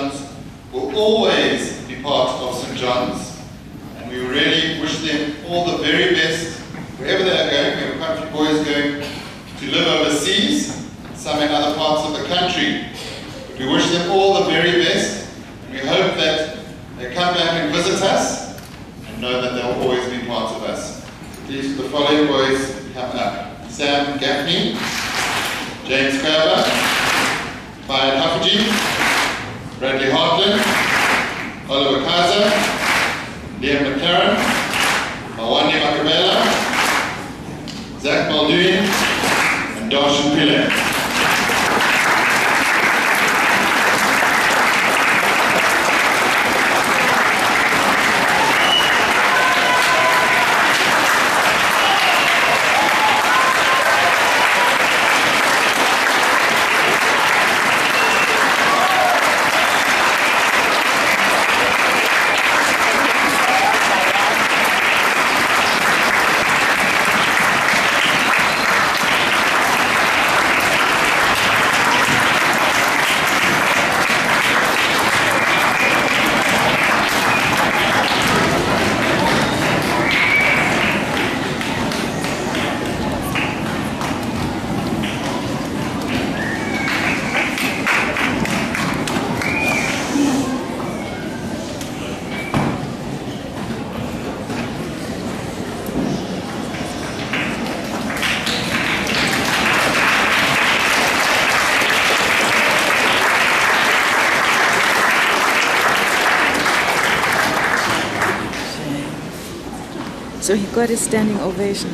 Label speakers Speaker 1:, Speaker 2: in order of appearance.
Speaker 1: John's will always be part of St. John's. And we really wish them all the very best wherever they are going. We have country boys going to live overseas, some in other parts of the country. But we wish them all the very best, and we hope that they come back and visit us and know that they'll always be part of us. Please, the following boys come up. Sam Gaffney, James Kerber, Bayard Haffajee, Bradley Hartland, Oliver Kaiser, Liam McLaren, Mawani Makabela, Zach Muldoon, and Darshan Pillay.
Speaker 2: So he got a standing ovation.